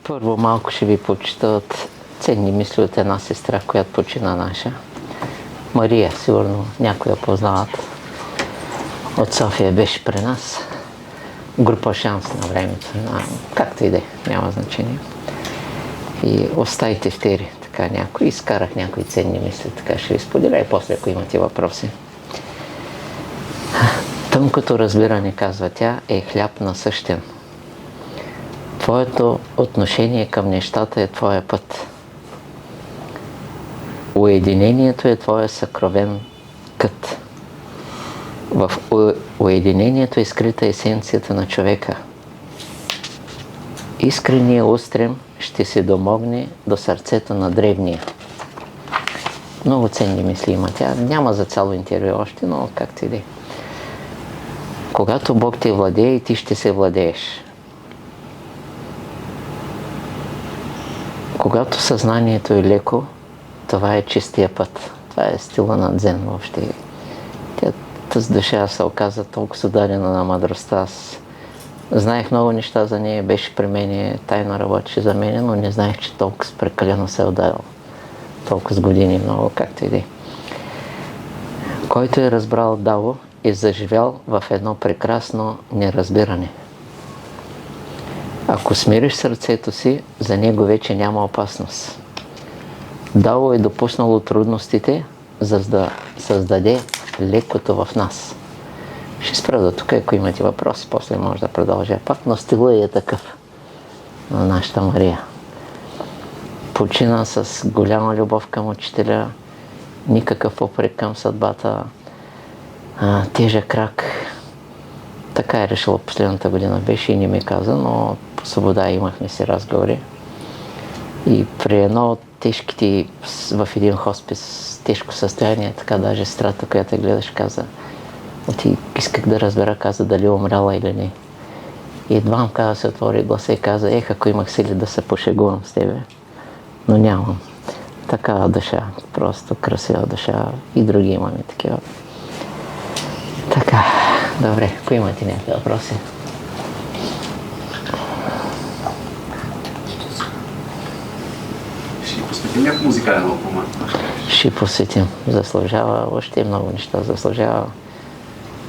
Първо малко ще ви почита от ценни мисли от една сестра, която почина наша. Мария, сигурно някои я познават. От София беше при нас. Група Шанс на времето. Както и да е, няма значение. И оставите втери, така някои. Изкарах някои ценни мисли, така ще ви споделя и после, ако имате въпроси. Тънкото разбиране, казва тя, е хляб насъщен. Твоето отношение към нещата е твоя път. Уединението е твоя съкровен кът. В уединението е скрита есенцията на човека. Искреният устрем ще се домогне до сърцето на древния. Много ценни мисли има тя. Няма за цяло интервю още, но както и да е. Когато Бог те владее, и ти ще се владееш. Когато съзнанието е леко, това е чистия път. Това е стила на дзен въобще. Тази душа се оказа толкова дадена на мъдростта. Аз знаех много неща за нея, беше при мен, тайно работеше за мен, но не знаех, че толкова прекалено се е отдал. Толкова с години много, както и да е. Който е разбрал Дао, е заживял в едно прекрасно неразбиране. Ако смириш сърцето си, за него вече няма опасност. Дао е допуснало трудностите, за да създаде лекото в нас. Ще спра до тук, ако имате въпроси, после може да продължа пак, но стилът е такъв на нашата Мария. Почина с голяма любов към учителя, никакъв упрек към съдбата, тежък крак. Така е решила последната година, беше и не ми каза, но по свобода имахме си разговори. И при едно от тежките, в един хоспис, тежко състояние, така даже сестрата, която я гледаш, каза, исках да разбера, каза, дали умряла или не. И едва каза, се отвори гласа и каза, ако имах сили да се пошегувам с тебе, но нямам. Такава душа, просто красива душа, и други имаме такива. Така, добре, ако имате някакви въпроси. Ще посветим някакъв музикален албум? Ще посветим. Заслужава, още много неща заслужава.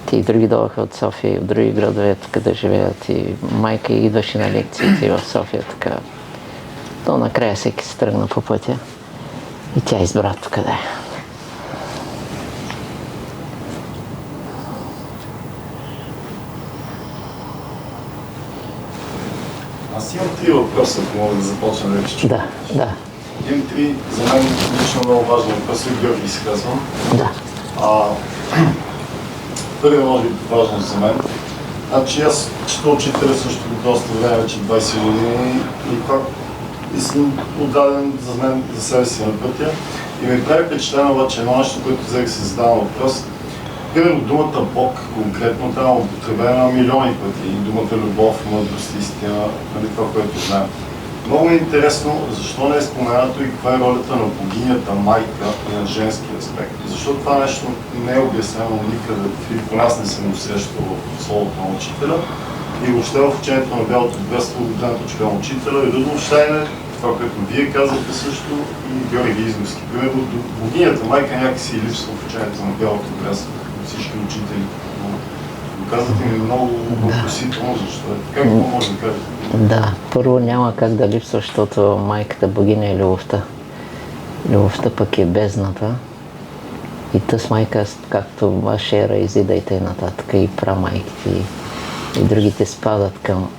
Ти и други дойдоха от София и от други градове тук да живеят. И майка идваше на лекциите в София, така. То накрая всеки се тръгна по пътя. И тя избра тук да е. Аз имам три въпроса, ако мога да започна вече. Да. Имам три, за мен лично много важни въпроси. Георги се казвам. Да. Първият може би важно за мен. Значи аз чета учителя също доста време, вече 20 години и съм отдаден за мен, за себе си на пътя. И ми прави впечатление обаче едно нещо, което взех се задавам въпрос. Примерно думата Бог конкретно трябва употребена милиони пъти. И думата любов, мъдрост, истина, нали, това, което знаем. Много е интересно защо не е споменато и каква е ролята на богинята майка и на женски аспект. Защото това нещо не е обяснено никъде, по нас не съм го срещал в словото на учителя. И въобще в учението на Бялото братство, от гледна точка на учителя, и Рудолф Штайнер, това, което вие казвате също, и Георги Изгорски. Примерно богинята майка някакси липсва в учението на Бялото братство, всички учители. Казвате ми много въпросително, защо е. Как го може да кажете? Да, първо няма как да липсва, защото майката богиня е любовта. Любовта пък е бездната. И тъс майка, както Вашера, Изида и т.н. и прамайките и другите спадат към.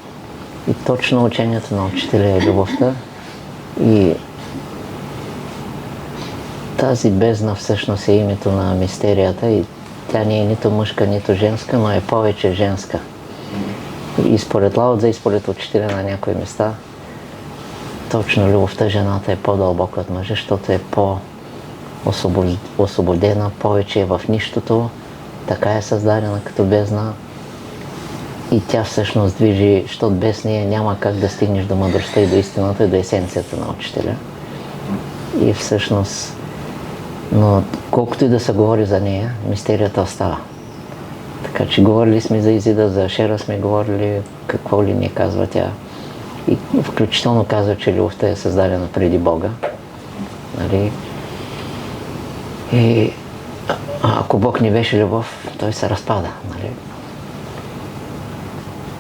И точно учението на учителя е любовта. И тази бездна всъщност е името на мистерията и тя не е нито мъжка, нито женска, но е повече женска. И според Лао Цзе, и според учителя на някои места, точно любовта жената е по-дълбока от мъжа, защото е по-освободена, повече е в нищото, така е създадена като бездна. И тя всъщност движи, защото без нея няма как да стигнеш до мъдростта и до истината и до есенцията на учителя. И всъщност, но колкото и да се говори за нея, мистерията остава. Така че говорили сме за Изида, за Шера сме говорили, какво ли ни казва тя. И включително казва, че любовта е създадена преди Бога. Нали? И ако Бог не беше любов, той се разпада. Нали?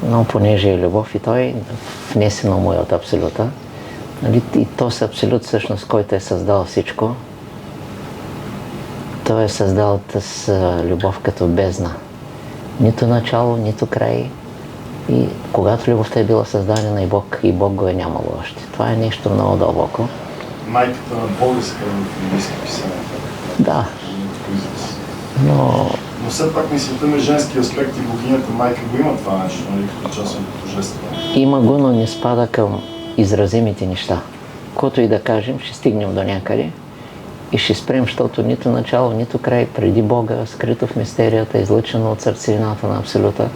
Но понеже е любов и той внесено му е от Абсолюта. Нали? И то с Абсолют всъщност, който е създал всичко. Той е създал с любов като бездна. Нито начало, нито край. И когато любовта е била създадена и Бог го е нямало още. Това е нещо много дълбоко. Майката на Бога се казва в английски писания. Да. Но все пак мисълта на женски аспект и богинята майка го има това нещо, нали, като част от божеството. Има го, но не спада към изразимите неща. Което и да кажем, ще стигнем до някъде и ще спрем, защото нито начало, нито край, преди Бога, скрито в мистерията, излъчено от сърцевината на Абсолюта.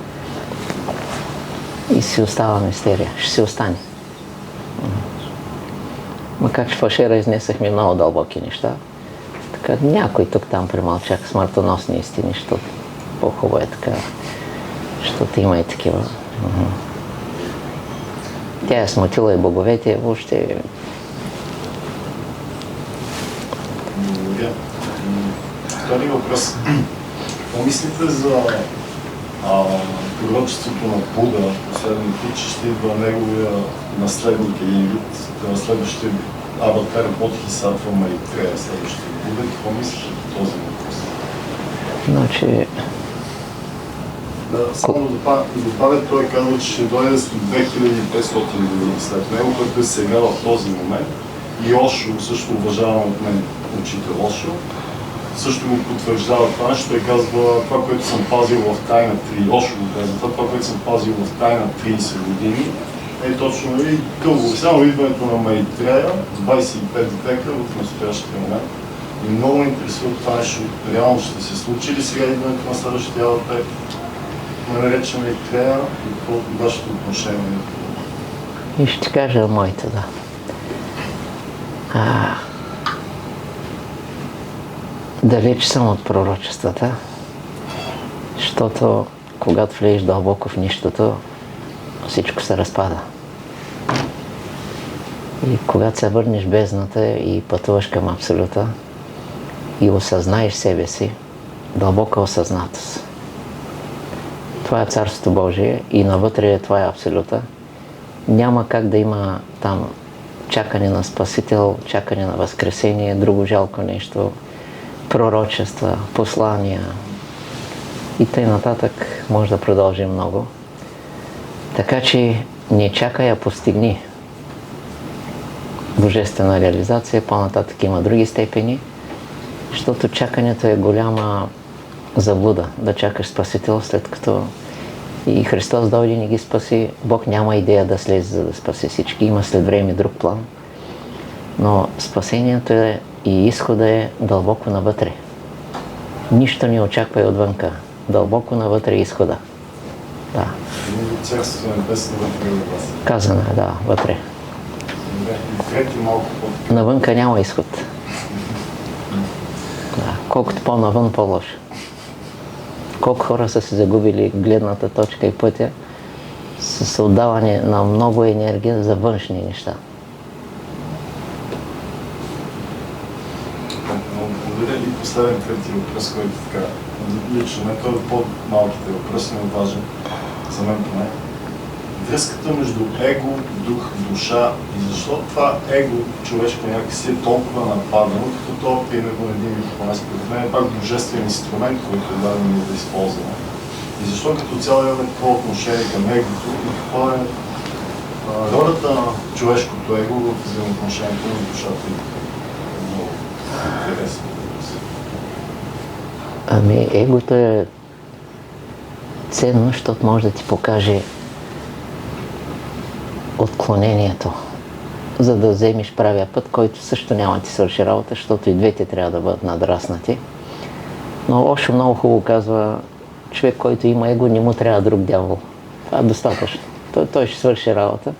И си остава мистерия. Ще си остане. Макар че в Ашера изнесахме много дълбоки неща. Така някой тук-там премълчах смъртоносни истини, защото по-хубаво е така, защото има и такива. Тя е смутила и боговете, въобще. Благодаря. Втори въпрос. Какво мислите за пророчеството на Буда, последните, че ще идва неговия наследник, един вид, следващия аватар Бодхисаттва Майтрея, следващия Буда? Какво мислите по този въпрос? Значи... Да, само да добавя, той казва, че ще дойде с 2500 години след него, който е сега в този момент. И Ошо, също уважавам от мен учител Ошо, също го потвърждава това нещо. Той казва, това, което съм пазил в тайна 3, Ошо го казва, това, което съм пазил в тайна 30 години, е точно и дълго. Само идването на Майтрея, 25 века в настоящия момент. И много ме интересува това нещо, реално ще се случи ли сега идването на следващия аватар, наречен Майтрея, и какво е вашето отношение? И ще кажа моите, да. Далеч съм от пророчествата, защото когато влезеш дълбоко в нищото, всичко се разпада. И когато се върнеш бездната и пътуваш към Абсолюта и осъзнаеш себе си, дълбока осъзнатост. Това е Царството Божие и навътре това е Абсолюта. Няма как да има там чакане на Спасител, чакане на Възкресение, друго жалко нещо, пророчества, послания и т.н. нататък може да продължим много. Така че не чакай, а постигни божествена реализация, по-нататък има други степени, защото чакането е голяма заблуда, да чакаш Спасител, след като и Христос дойде и не ги спаси. Бог няма идея да слезе, за да спаси всички. Има след време друг план. Но спасението е и изхода е дълбоко навътре. Нищо не очаква отвънка. Дълбоко навътре е изхода. Да. Царството небесно вътре в вас. Казано е, да, вътре. И трети малко по... Навънка няма изход. Да. Колкото по-навън, по-лошо. Колко хора са се загубили гледната точка и пътя с отдаване на много енергия за външни неща. Благодаря. И последен трети въпрос, който така лично не, той е по-малките въпроси, но важен за мен поне. Връзката между его, дух, душа и защо това его човешко някакси е толкова нападано, като това примерно един вид поне според мен е пак божествен инструмент, който е даден да използваме. И защо като цяло имаме такова отношение към егото и какво е ролята на човешкото его в взаимоотношението на душата и много интересно. Ами егото е ценно, защото може да ти покаже отклонението, за да вземеш правия път, който също няма да ти свърши работа, защото и двете трябва да бъдат надраснати. Но Ошо много хубаво казва, човек, който има его, не му трябва друг дявол. Това е достатъчно. Той ще свърши работа.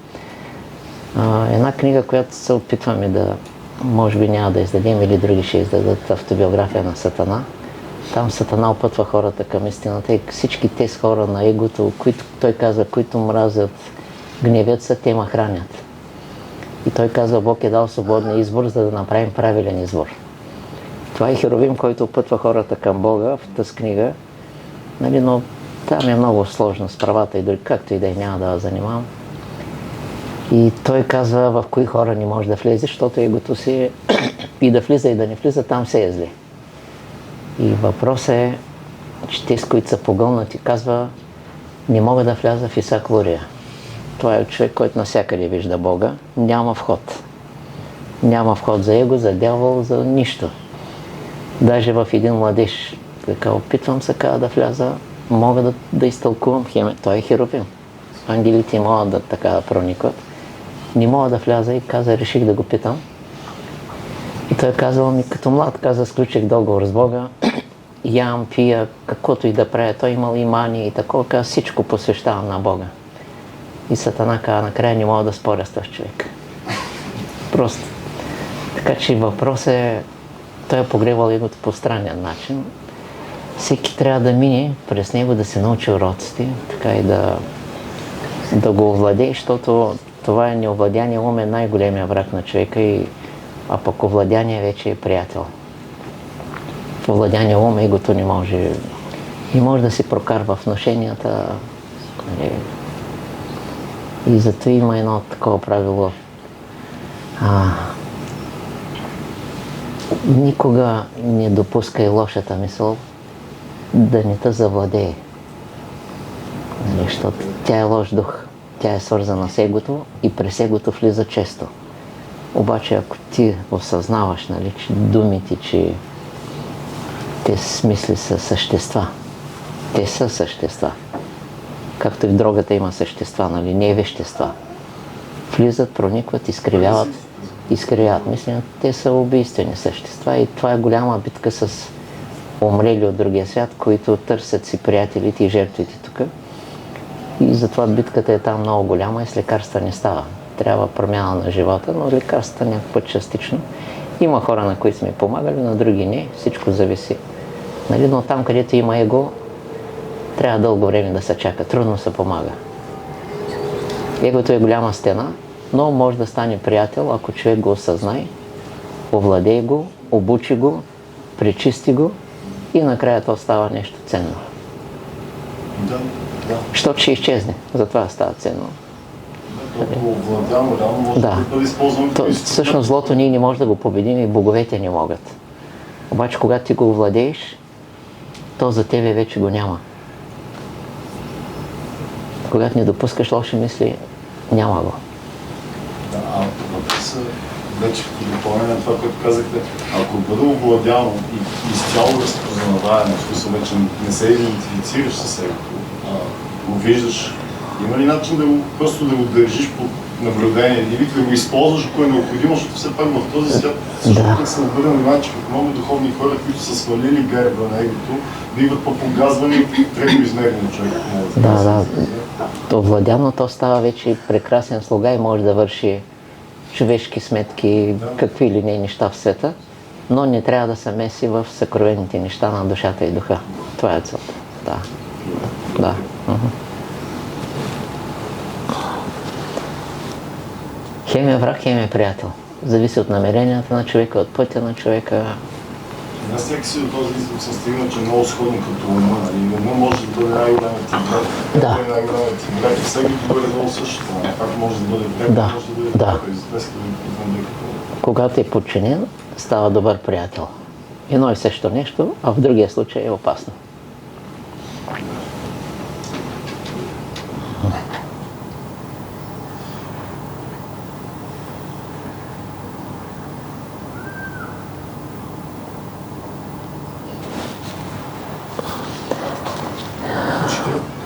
Една книга, която се опитваме да, може би няма да издадем или други ще издадат, автобиография на Сатана. Там Сатана опътва хората към истината и всички тези хора на егото, които той каза, които мразят гневят се, те ме хранят. И той казва, Бог е дал свободен избор, за да направим правилен избор. Това е Херовим, който опътва хората към Бога в тази книга, нали, но там е много сложно с правата и дори както и да няма да занимавам. И той казва в кои хора не може да влезе, защото егото си и да влиза и да не влиза, там се е зле. И въпросът е, че те, с които са погълнати, казва, не мога да вляза в Исак Лурия. Това е човек, който навсякъде вижда Бога, няма вход. Няма вход за его, за дявол, за нищо. Даже в един младеж, така опитвам се да вляза, мога да изтълкувам той е Херовим. Ангелите могат да така да проникват. Не мога да вляза и каза, реших да го питам. И той казал ми, като млад, каза, сключих договор с Бога, ям, пия, каквото и да правя. Той имал имани и такова, каза, всичко посвещавам на Бога. И Сатана каза, накрая не мога да споря с този човек. Просто. Така че въпрос е, той е погребал егото по странен начин. Всеки трябва да мине през него, да се научи уроците, така и да го овладее, защото това е неовладяния ум е най-големия враг на човека, а пък овладяния вече е приятел. В овладяния ум егото не може да се прокарва в вношенията. И зато има едно такова правило. Никога не допускай лошата мисъл да не те завладее. Защото тя е лош дух, тя е свързана с егото и през егото влиза често. Обаче ако ти осъзнаваш, че думите, че те смисли са същества, те са същества. Както и в дрогата има същества, не вещества. Влизат, проникват, изкривяват мисленето. Те са убийствени същества и това е голяма битка с умрели от другия свят, които търсят си приятелите и жертвите тук. И затова битката е там много голяма и с лекарства не става. Трябва промяна на живота, но лекарствата някакъв път частично. Има хора, на които сме помагали, на други не. Всичко зависи. Но там, където има его, трябва дълго време да се чака. Трудно се помага. Егото е голяма стена, но може да стане приятел, ако човек го осъзнае, овладее го, обучи го, пречисти го и накрая то става нещо ценно. Да. Защото ще изчезне, затова става ценно. Овладяно, реално може да бъде използвано. Всъщност злото ние не можем да го победим и боговете не могат. Обаче когато ти го овладееш, то за тебе вече го няма. Когато не допускаш лоши мисли, няма го. Въпросът вече в допълнение на това, което казахте, ако бъде овладяно и изцяло разпознаваемо, в смисъл вече не се идентифицираш със себе, го виждаш, има ли начин просто да го държиш под наблюдение или да го използваш, ако е необходимо, защото все пак в този свят защото се обърна внимание, че много духовни хора, които са свалили герба на егото, биват погазвани третоизмерния човек. Да. Овладяно то става вече прекрасен слуга и може да върши човешки сметки, какви ли не неща в света, но не трябва да се меси в съкровените неща на душата и духа. Това е целта. Да. Хем е враг, хем е приятел. Зависи от намеренията на човека, от пътя на човека. Аз всеки си до този извод съм стигнал, че е много сходно като ума. Ума може да бъде най-големият ти брат, най-големият ти брат и всеки да бъде много същото. Пак може да бъде брат, може да бъде брат. Когато е подчинен, става добър приятел. Едно и също нещо, а в другия случай е опасно.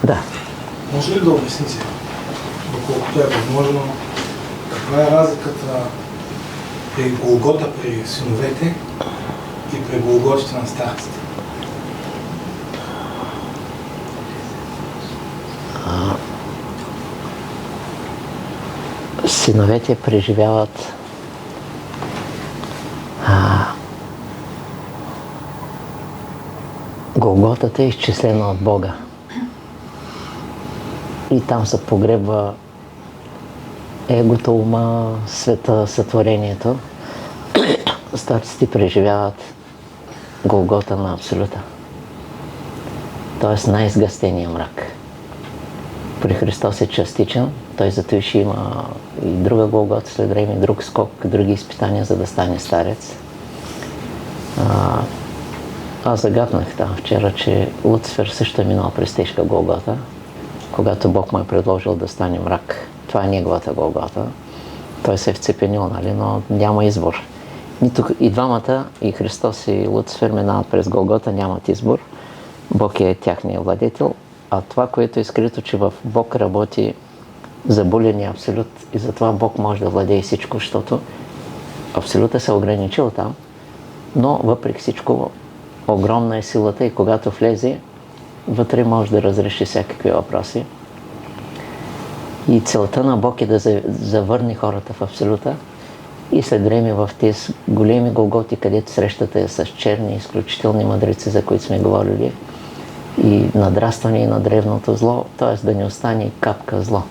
Да. Може ли да обясните, доколкото е възможно, каква е разликата при Голгота при синовете и при Голготите на старците? Синовете преживяват Голготата е изчислена от Бога. И там се погребва егото, ума, света, сътворението, старците преживяват Голгота на Абсолюта. Тоест най-сгъстения мрак. При Христос е частичен, той зато ще има и друга Голгота след време, друг скок, други изпитания, за да стане старец. Аз загаднах там вчера, че Луцифер също е минал през тежка Голгота, когато Бог му е предложил да стане мрак. Това е неговата Голгота. Той се е вцепенил, нали? Но няма избор. И двамата, и Христос и Луцифер, минават през Голгота, нямат избор. Бог е тяхният владетел, а това, което е скрито, че в Бог работи забуления Абсолют и затова Бог може да владее всичко, защото Абсолютът се ограничил там, но въпреки всичко огромна е силата и когато влезе, вътре може да разреши всякакви въпроси. И целта на Бог е да завърне хората в Абсолюта и след време в тези големи Голготи, където срещата е с черни, изключителни мъдреци, за които сме говорили, и надрастване и на древното зло, т.е. да не остане капка зло.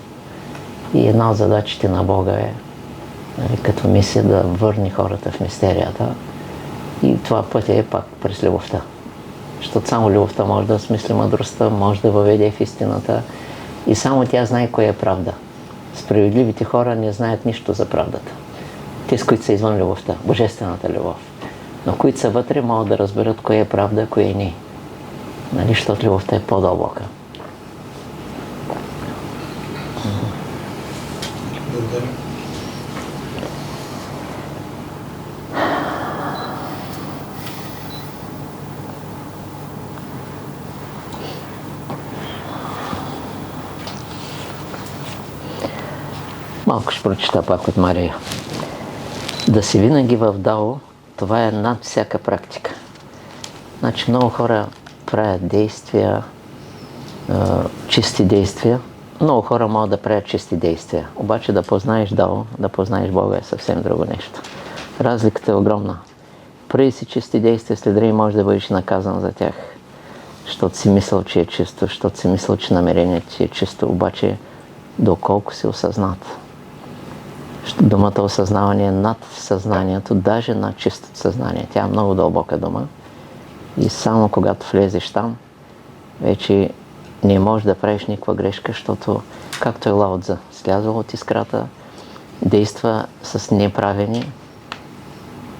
И една от задачите на Бога е, нали, като мисия, да върне хората в мистерията. И това пътя е пак през любовта. Защото само любовта може да осмисли мъдростта, може да въведе в истината и само тя знае кое е правда. Справедливите хора не знаят нищо за правдата. Те, с които са извън любовта, божествената любов. Но които са вътре, могат да разберат кое е правда, кое не. Нали, защото любовта е по-дълбока. Благодаря. Малко ще прочита пак от Мария. Да си винаги в дао, това е над всяка практика. Значи много хора правят действия, чисти действия. Много хора могат да правят чисти действия. Обаче да познаеш дао, да познаеш Бога е съвсем друго нещо. Разликата е огромна. Прави си чисти действия, след време можеш да бъдеш наказан за тях. Защото си мислял, че е чисто, защото си мислял, че намерението ти е чисто. Обаче доколко си осъзнат. Думата осъзнаване е над съзнанието, даже над чистото съзнание. Тя е много дълбока дума. И само когато влезеш там, вече не можеш да правиш никаква грешка, защото, както е Лао Цзъ, слязъл от искрата, действа с неправени,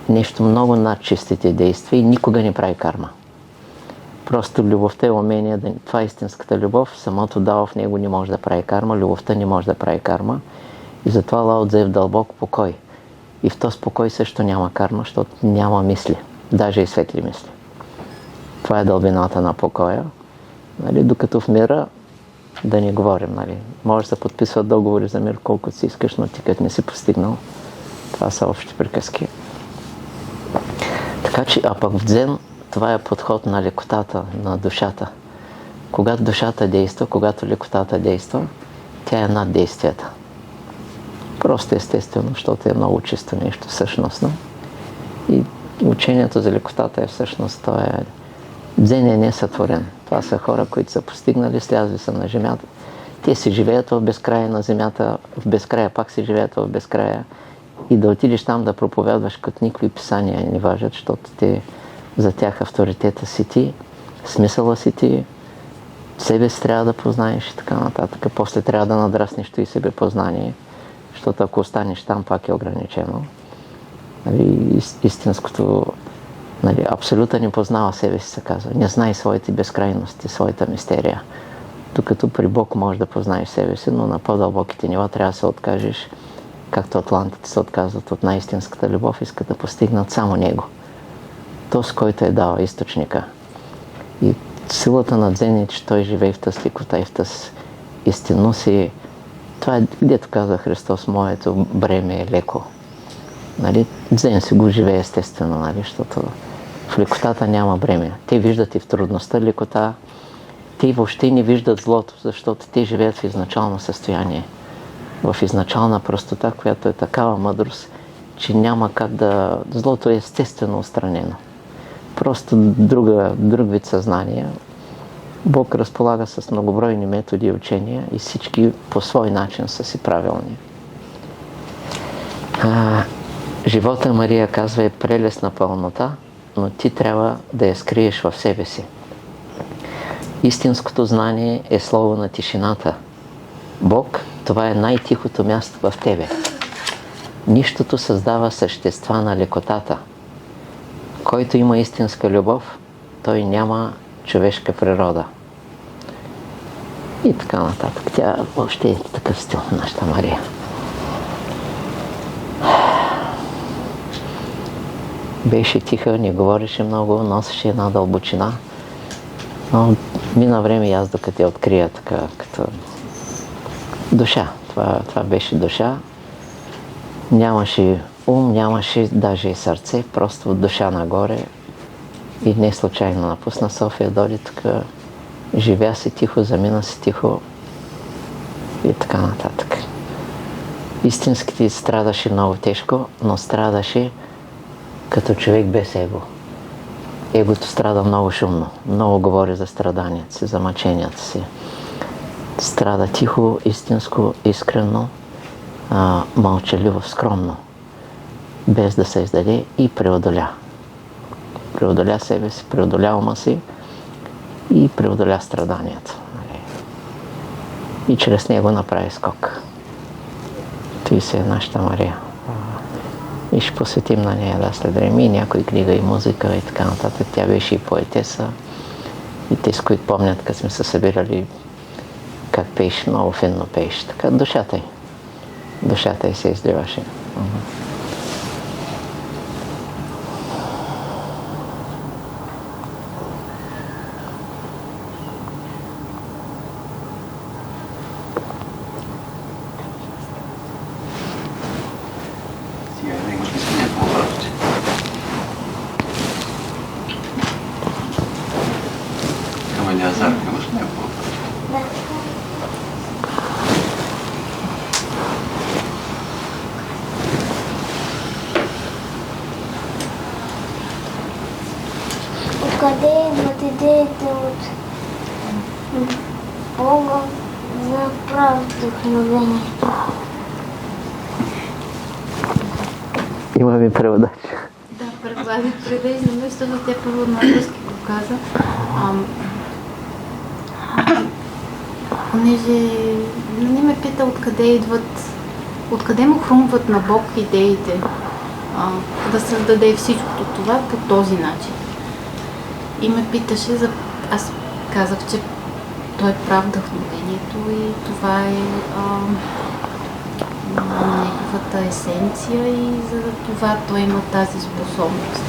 нещо много над чистите действия и никога не прави карма. Просто любовта е умение, това е истинската любов, самото дао в него не може да прави карма, любовта не може да прави карма. И затова Лао Цзъ е в дълбок покой. И в този покой също няма карма, защото няма мисли, даже и светли мисли. Това е дълбината на покоя. Нали, докато в мира, да не говорим, нали. Може да се подписват договори за мир колкото си искаш, но ти като не си постигнал. Това са общи приказки. Така че, а пък в дзен, това е подход на лекотата, на душата. Когато душата действа, когато лекотата действа, тя е над действията. Просто естествено, защото е много чисто нещо, същностно. И учението за лекотата е всъщност, то е дзен е несътворен. Това са хора, които са постигнали, слязли са на земята. Те си живеят в безкрая на земята, в безкрая пак си живеят в безкрая. И да отидеш там да проповядваш, като никакви писания не важат, защото те, за тях авторитета си ти, смисъла си ти, себе си трябва да познаеш и така нататък. После трябва да надраснеш и себе познание, защото ако останеш там, пак е ограничено. Нали, истинското, нали, Абсолюта не познава себе си, се казва. Не знае своите безкрайности, своята мистерия. Докато при Бог можеш да познаеш себе си, но на по-дълбоките нива трябва да се откажеш, както атлантите се отказват от най-истинската любов, искат да постигнат само Него. Този, който е дал източника. И силата на дзен е, че той живее в тази лекота и в тази истинност. И това е, дето каза Христос, моето бреме е леко. Нали? Дзен си го живее естествено, нали? Защото в лекотата няма бреме. Те виждат и в трудността лекота. Те въобще не виждат злото, защото те живеят в изначално състояние. В изначална простота, която е такава мъдрост, че няма как да... Злото е естествено отстранено. Просто друг вид съзнание. Бог разполага с многобройни методи и учения и всички по свой начин са си правилни. Живота, Мария казва, е прелестна пълнота, но ти трябва да я скриеш в себе си. Истинското знание е слово на тишината. Бог, това е най-тихото място в тебе. Нищото създава същества на лекотата. Който има истинска любов, той няма човешка природа. И така нататък. Тя въобще е такъв стил, нашата Мария. Беше тиха, не говореше много, носеше една дълбочина. Но мина време и аз докато я открия така, като душа. Това беше душа. Нямаше ум, нямаше даже и сърце, просто от душа нагоре. И не случайно напусна София, дойде тук, живя си тихо, замина си тихо и така нататък. Истински страдаше много тежко, но страдаше като човек без его. Егото страда много шумно, много говори за страданията си, за мъченията си. Страда тихо, истинско, искрено, мълчаливо, скромно, без да се издаде и преодоля. Преодоля себе си, преодоля ума си и преодоля страданията. И чрез него направи скок. Той си е нашата Мария. И ще посветим на нея след време и някои книга и музика и така нататък. Тя беше и поетеса. И те, с които помнят, като сме се събирали, как пееше, много финно пееше. Така душата й се изливаше. Сега не имаш мисля някакво въпроси. Към Елиазар, имаш някакво въпроси? Откъде идват идеите от Бога за право вдъхновение? Има ми преводач. Да, преводач превежда, но защото тя първо на английски го каза. Понеже не ме пита откъде му хрумват на Бог идеите да създаде всичкото това по този начин. И ме питаше аз казах, че той прави вдъхновението и това е неговата есенция и за това той има тази способност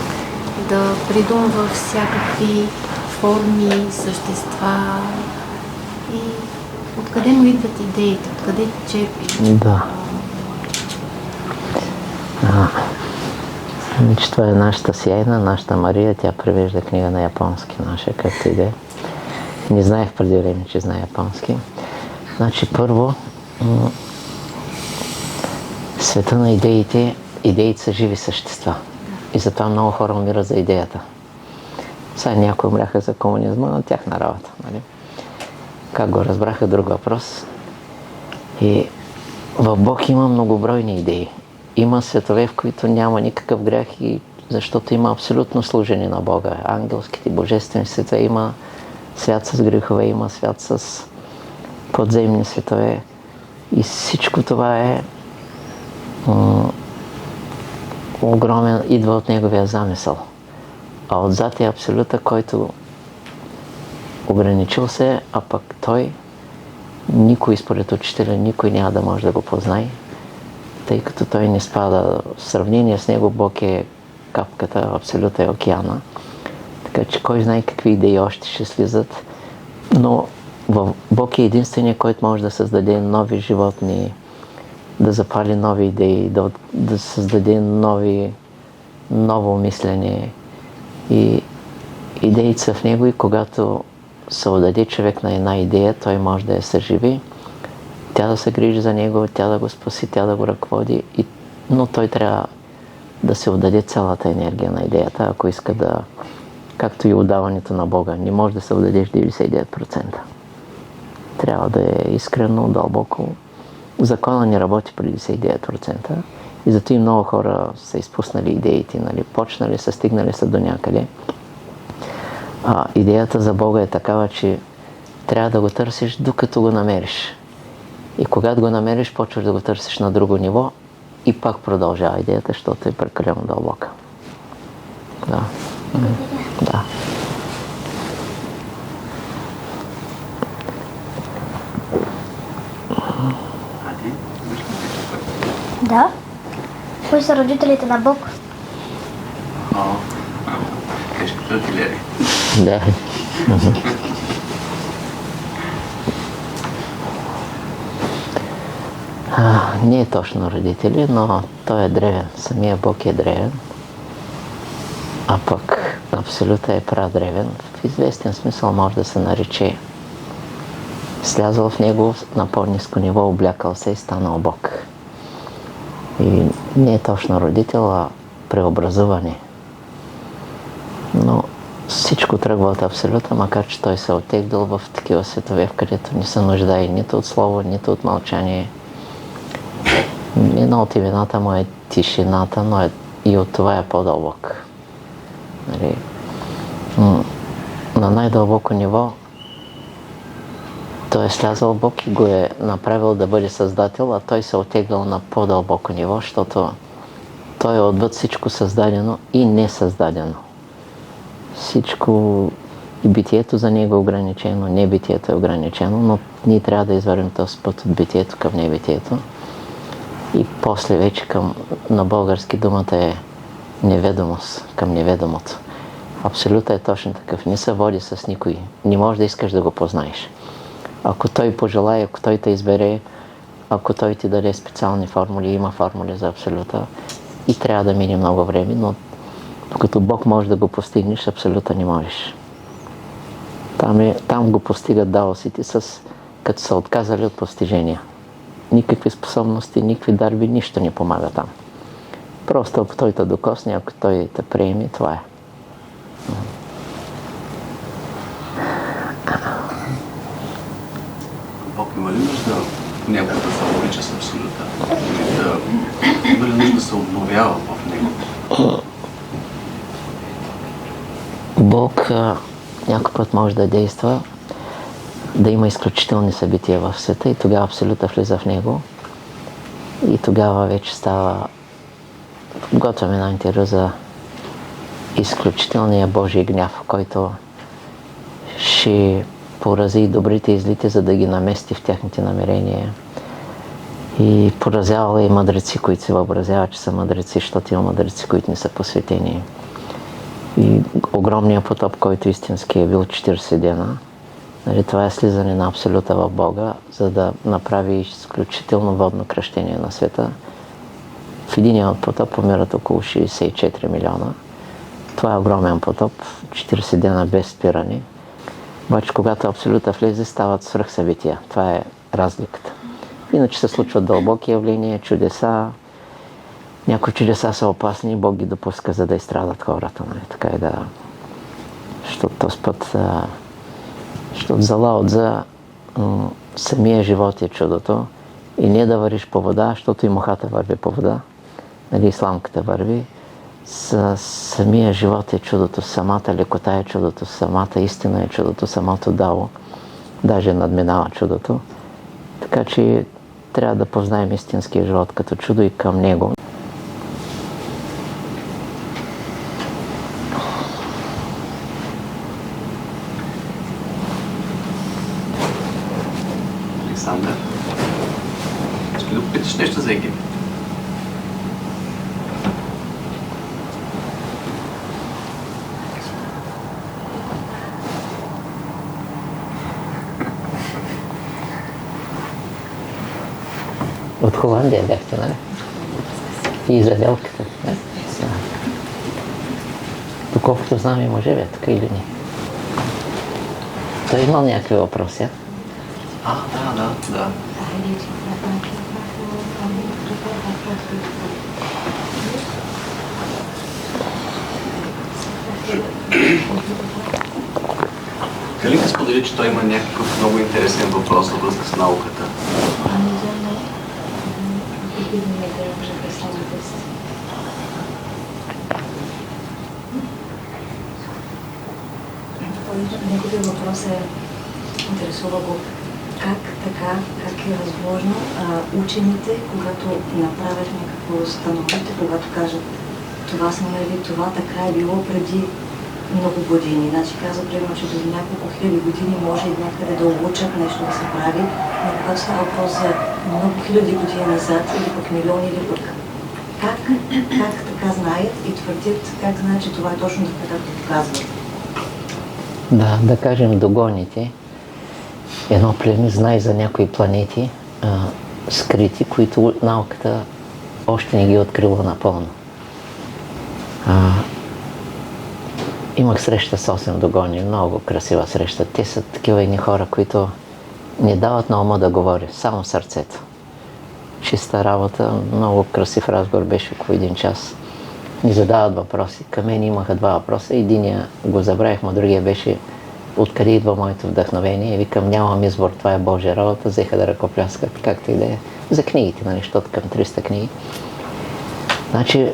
да придумва всякакви форми, същества и откъде му идват идеите, откъде черпи. Да. Значи, това е нашата Сияйна, нашата Мария. Тя превежда книга на японски, наша, както и да е. Не знаех преди време, че знае японски. Значи, първо, света на идеите са живи същества. И затова много хора умират за идеята. Сега някои умряха за комунизма, но тяхна работа. Нали? Как го разбраха, друг въпрос. И в Бог има многобройни идеи. Има светове, в които няма никакъв грях, и защото има абсолютно служение на Бога. Ангелските, божествени светове, има свят с грехове, има свят с подземни светове. И всичко това е огромен, идва от неговия замисъл. А отзад е абсолюта, който ограничил се, а пък той, никой според учителя, никой няма да може да го познае, тъй като той не спада. В сравнение с него Бог е капката, абсолюта е океана. Така че кой знае какви идеи още ще слизат. Но Бог е единственият, който може да създаде нови животни, да запали нови идеи, да създаде ново мислене. И идеите са в него и когато се отдаде човек на една идея, той може да я съживи, тя да се грижи за него, тя да го спаси, тя да го ръководи, но той трябва да се отдаде цялата енергия на идеята, ако иска да, както и отдаването на Бога. Не може да се отдадеш 99%. Трябва да е искрено, дълбоко. Закона не работи при 99% И зато и много хора са изпуснали идеите, нали? Почнали са, стигнали са до някъде. Идеята за Бога е такава, че трябва да го търсиш докато го намериш. И когато го намериш, почваш да го търсиш на друго ниво и пак продължава идеята, защото е прекалено дълбока. Да. Да. Да. Кои са родителите на Бог? Кажеш като артилери. Да. Не е точно родители, но той е древен. Самия Бог е древен. А пък Абсолюта е прадревен. В известен смисъл може да се нарече слязал в него на по-ниско ниво, облякал се и станал Бог. И не е точно родител, а преобразуване. Но всичко тръгва от Абсолюта, макар че той се оттеглил в такива светове, в където не се нуждае нито от слово, нито от мълчание. Едно от имената му е тишината, но и от това е по-дълбок. Нали? На най-дълбоко ниво той е слязал Бог и го е направил да бъде създател, а той се оттеглял на по-дълбоко ниво, защото той е отвъд всичко създадено и несъздадено. Всичко и битието за него е ограничено, небитието е ограничено, но ние трябва да извървим този път от битието към небитието. И после вече на български думата е неведомост, към неведомото. Абсолютно е точно такъв. Не се води с никой. Не можеш да искаш да го познаеш. Ако той пожелае, ако той те избере, ако той ти даде специални формули, има формули за Абсолюта и трябва да мине много време, но докато Бог може да го постигнеш, Абсолюта не можеш. Там го постигат даосите, като са отказали от постижения. Никакви способности, никакви дарби, нищо не помага там. Просто ако той те докосне, ако той те приеме, това е. Бог има ли нужда някой да се облича с Абсолюта? Има ли нужда да се обновява в него? Бог някой път може да действа, да има изключителни събития в света и тогава Абсолюта влиза в него и тогава вече става, готвяме една интервю за изключителния Божий гняв, който ще порази и добрите и злите, за да ги намести в техните намерения. И поразявала и мъдреци, които се въобразяват, че са мъдреци, защото има мъдреци, които не са посветени. И огромният потоп, който истински е бил 40 дена, това е слизане на Абсолюта в Бога, за да направи изключително водно кръщение на света. В единия потоп умират около 64 милиона. Това е огромен потоп, 40 дена без спиране. Обаче, когато Абсолюта влезе, стават свръхсъбития. Това е разликата. Иначе се случват дълбоки явления, чудеса. Някои чудеса са опасни, Бог ги допуска, за да изстрадат хората. Нали? Така и да... Защото този път... Защото за Лао Цзъ самия живот е чудото. И не да вървиш по вода, защото и мухата върви по вода. Нали, сламката върви. Самия живот е чудото, самата лекота е чудото, самата истина е чудото, самото дао даже надминава чудото. Така че трябва да познаем истинския живот като чудо и към него. Александър, искаш да попиташ нещо за Египет? От Холандия бяхте, нали? И Израелката. Доколкото знам и мъже, така или не. Той имал някакви въпроси, а? Да. Калинка сподели, че той има някакъв много интересен въпрос във връзка с науката. видимите може да представите си. Неговият въпрос интересува го как така, как е възможно учените, когато направят някакво становище, когато кажат това сме нали, това така е било преди много години. Значи каза, примерно, че до няколко хиляди години може и някъде да улучат нещо да се прави, но когато става въпрос за много хиляди години назад или пък милиони, или пък как така знаят и твърдят, как знаят, че това е точно така, както показват. Да кажем догоните. Едно племе знае за някои планети скрити, които науката още не ги е открила напълно. Имах среща с 8 догони, много красива среща. Те са такива едни хора, които не дават на ума да говоря, само сърцето. Чиста работа, много красив разговор беше около 1 час. Ни задават въпроси. Към мен имаха 2 въпроса. Единия го забравихме, другия беше откъде идва моето вдъхновение. И викам, нямам избор, това е Божия работа. Взеха да ръкопляскат, както и да е. За книгите, нали, защото към 300 книги. Значи,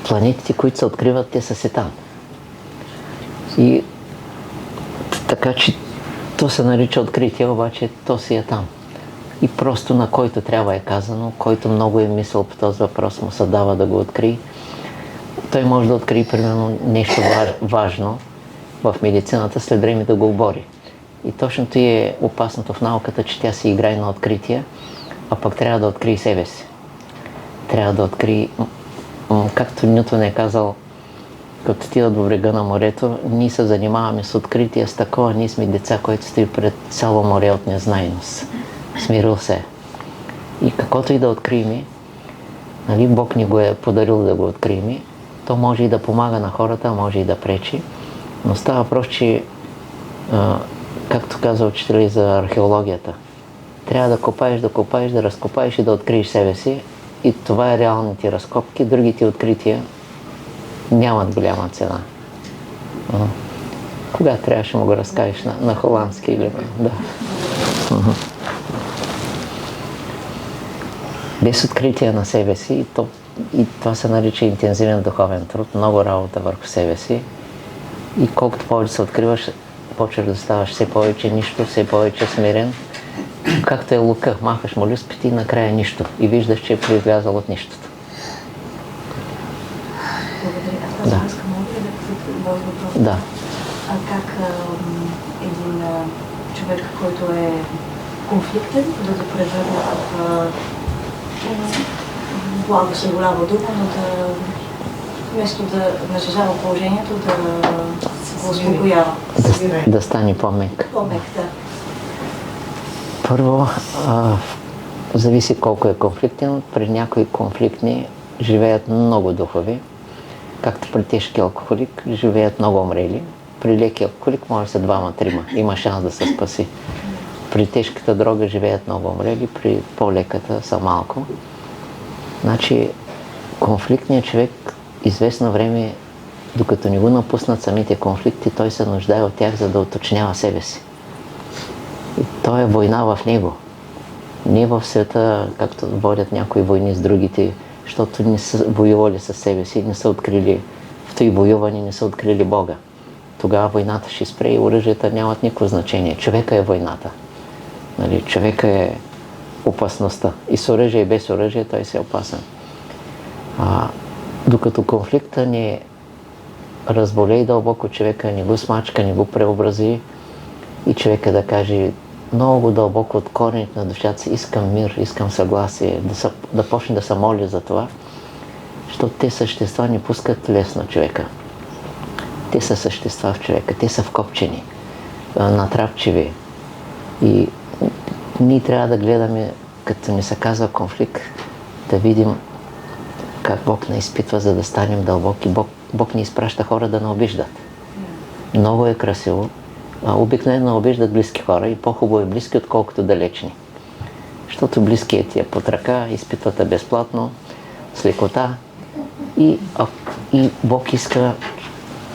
планетите, които се откриват, те са си там. И така че то се нарича откритие, обаче то си е там. И просто на който трябва е казано, който много е мислил по този въпрос, му се дава да го открие. Той може да открие, примерно, нещо важно в медицината, след време да го обори. И точното е опасното в науката, че тя си играе на откритие, а пък трябва да открие себе си. Трябва да открие, както Нютон е казал, като отидат до брега на морето, ние се занимаваме с откритие, с такова, ние сме деца, които стои пред цяло море от незнайност. Смирил се. И каквото и да открием, нали, Бог ни го е подарил да го открием, то може и да помага на хората, може и да пречи. Но става въпрос, че, както каза учителя за археологията, трябва да копаеш, да разкопаеш и да откриеш себе си. И това е реалните разкопки. Другите открития нямат голяма цена. Кога трябваше му го разкажеш на холандски или да. Без откритие на себе си, и това се нарича интензивен духовен труд, много работа върху себе си. И колкото повече се откриваш, почваш да ставаш все повече нищо, все повече смирен. Както е лука, махаш молюските и накрая нищо. И виждаш, че е произлязал от нищото. Благодаря. Аз тази връзка мога ли да питам мой въпрос? Да. Как един човек, който е конфликтен, да го превърне в благо се голяма дума, но да вместо да нажежава положението, да го успокоява. Да стане по-мек. По-мек, да. Първо, зависи колко е конфликтен. При някои конфликтни живеят много духови. Както при тежки алкохолик живеят много умрели. При леки алкохолик може да са 2-3. Има шанс да се спаси. При тежката дрога живеят много умрели, при по-леката са малко. Значи, конфликтният човек известно време, докато не го напуснат самите конфликти, той се нуждае от тях, за да уточнява себе си. И то е война в него. Не в света, както водят някои войни с другите, защото не са воювали със себе си, не са открили, в този воюване не са открили Бога. Тогава войната ще спре и оръжията нямат никакво значение. Човека е войната. Нали, човека е опасността. И с оръжие и без оръжие той си е опасен. Докато конфликта не разболее дълбоко човека, не го смачка, не го преобрази и човека да каже много дълбоко от корените на душата си, искам мир, искам съгласие, да почне да се моли за това, защото те същества не пускат лесно човека. Те са същества в човека, те са вкопчени, натрапчиви. И ние трябва да гледаме, като ни се казва конфликт, да видим как Бог не изпитва, за да станем дълбоки. Бог ни изпраща хора да не обиждат. Много е красиво. Обикновено обиждат близки хора и по-хубаво е близки, отколкото далечни. Защото близкият ти е под ръка, изпитвате безплатно, с лекота и Бог иска,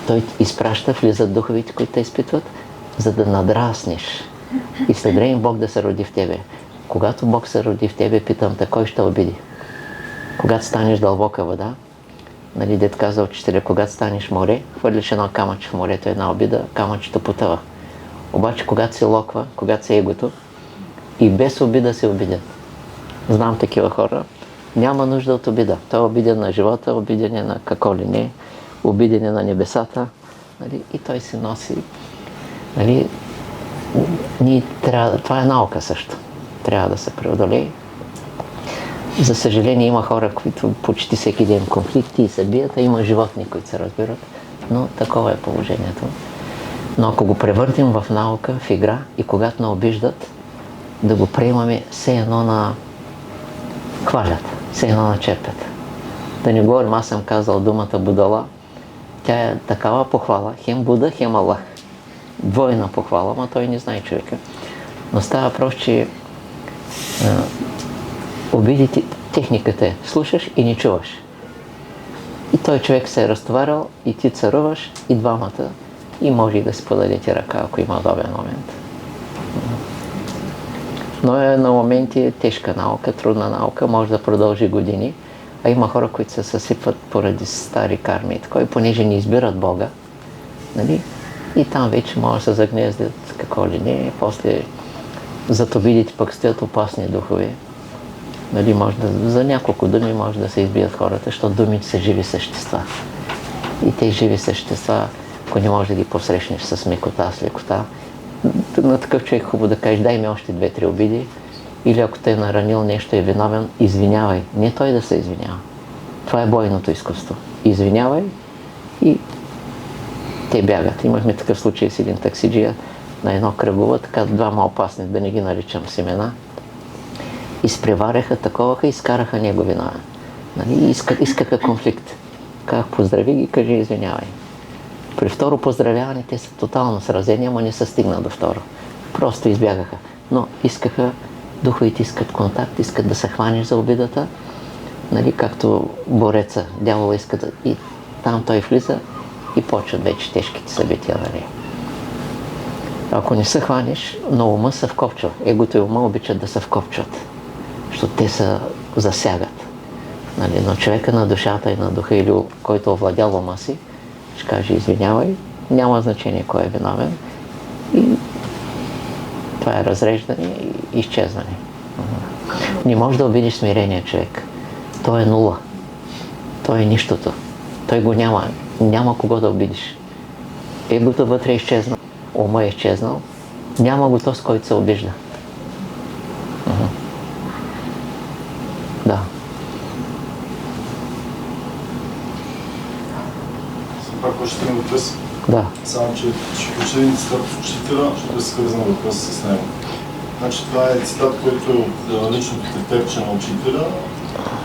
Той изпраща, влизат духовите, които те изпитват, за да надраснеш. И след време Бог да се роди в тебе. когато Бог се роди в тебе, питам те, кой ще обиди? Когато станеш дълбока вода, нали, дед каза учителя, когато станеш море, хвърлиш едно камъче в морето, една обида, камъчето потъва. Обаче, когато се локва, когато се егото, и без обида се обидят. Знам такива хора, няма нужда от обида. Той е обиден на живота, обиден е на какво ли не, обиден е на небесата, нали, и той се носи. Нали, това е наука също. Трябва да се преодолее. За съжаление има хора, които почти всеки ден конфликти и се бият, а има животни, които се разбират. Но такова е положението. Но ако го превърнем в наука, в игра и когато не обиждат, да го приемаме все едно на хвалят, все едно на черпят. Да не говорим, аз съм казал думата Будала, тя е такава похвала, хем Буда, хем Аллах. Двойна похвала, но той не знае човека. Но става просто, че обидите, техниката е, слушаш и не чуваш. И той човек се е разтоварил и ти царуваш и двамата и може и да си подадете ръка, ако има удобен момент. Но е на моменти тежка наука, трудна наука, може да продължи години, а има хора, които се съсипват поради стари карми и понеже не избират Бога, нали? И там вече може да се загнездят какво ли не, после зад обидите пък стоят опасни духове. Нали, може да, за няколко думи може да се избият хората, защото думите са живи същества. И те живи същества, ако не можеш да ги посрещнеш с мекота, с лекота, на такъв човек хубаво да кажеш, дай ми още 2-3 обиди, или ако те е наранил нещо, е виновен, извинявай. Не той да се извинява. Това е бойното изкуство. Извинявай и те бягат. Имахме такъв случай с един таксиджия на едно кръгово, така двама опасни, да не ги наричам с имена. Изпреваряха, таковаха и изкараха него виновен. Нали? Искаха конфликт. Как поздрави ги, кажи извинявай. При второ поздравяване те са тотално сразени, ама не са стигнали до второ. Просто избягаха. Но искаха, духовете искат контакт, искат да се хванеш за обидата. Нали? Както бореца, дявола иска да... И там той влиза и почват вече тежките събития. Нали? Ако не се хванеш, но ума се вкопчва. Егото и ума обичат да се вкопчват, защото те се засягат. Нали? Но човека на душата и на духа, или който овладял ума си, ще каже извинявай, няма значение кой е виновен. И това е разреждане и изчезване. Не може да обидиш смирения човек. Той е нула. Той е нищото. Той го няма. Няма кого да обидиш. Егото вътре е изчезнал, ума е изчезнал. Няма го то, с който се обижда. Да. Пак още един въпрос. Да. Само, че ще включа един цитат от учителя, защото е свързан въпрос с него. Значи това е цитат, който е от личното теперче на учителя,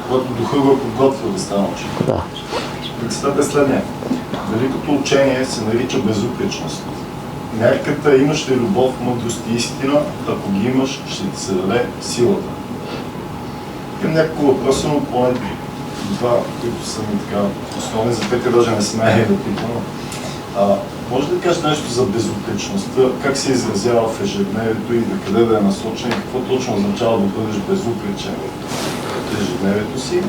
когато духа го е подготвил да стане учител. Да. Цитат е следния. Великото учение се нарича безупречност. Мярката имаш ли любов, мъдрост и истина, ако ги имаш, ще ти се даде силата. Имам няколко въпроса, но поне два, които са ми така основни, за петия даже не смея да питам. Може да кажеш нещо за безупречността, как се изразява в ежедневието и на къде да е насочен и какво точно означава да бъдеш безупречен в ежедневието си?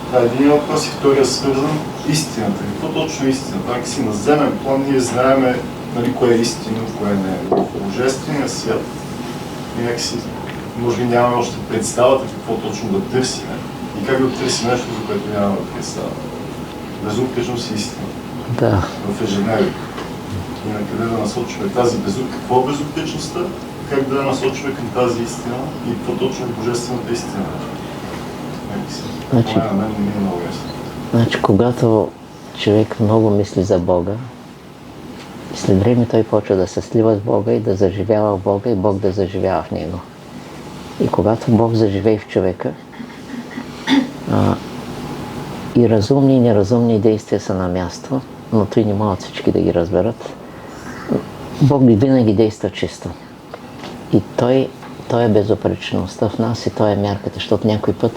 Това е един въпрос и втория свързан истината. Какво точно е истината? Ако си на земен план ние знаем, нали, кое е истина, кое не е. В божествения свят някакси може би нямаме още представата какво точно да търсим и как да търсим нещо, за което нямаме представа. Безупречност и истина. Да. В ежедневието. И на къде да насочваме тази безупречност. Какво е безупречността? Как да насочваме към тази истина и какво точно е божествената истина? Значи, на мен не е много ясно. Значи, когато човек много мисли за Бога, след време той почва да се слива с Бога и да заживява в Бога и Бог да заживява в него. И когато Бог заживее в човека, и разумни и неразумни действия са на място, но той не могат всички да ги разберат. Бог винаги действа чисто. И той е безупречността в нас и той е мярката, защото някой път,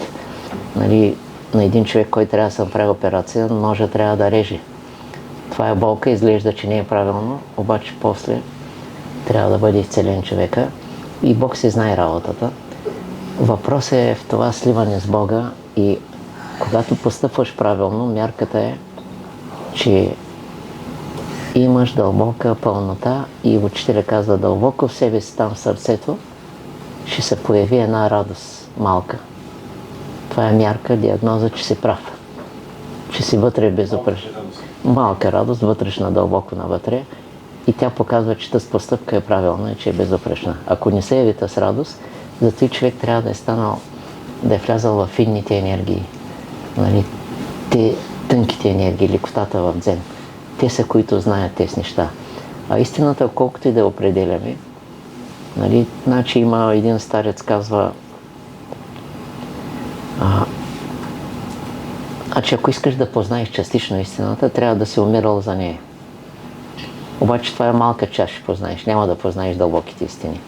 нали, на един човек, който трябва да се направи операция, ножа трябва да реже. Това е болка, изглежда, че не е правилно, обаче после трябва да бъде изцелен човека и Бог си знае работата. Въпросът е в това сливане с Бога и когато постъпваш правилно, мярката е, че имаш дълбока пълнота и учителя казва дълбоко в себе си, там в сърцето, ще се появи една радост малка. Това е мярка, диагноза, че си прав. Че си вътре безупречен. Малка радост, вътрешна, дълбоко навътре. И тя показва, че тази постъпка е правилна и че е безупречна. Ако не се яви с радост, зато и човек трябва да е станал, да е влязал в финните енергии. Нали? Те тънките енергии, лекотата в дзен. Те са, които знаят тези неща. А истината, колкото и да определяме, нали, значи има един старец, казва, че ако искаш да познаеш частично истината, трябва да си умирал за нея. Обаче това е малка част, ще познаеш, няма да познаеш дълбоките истини.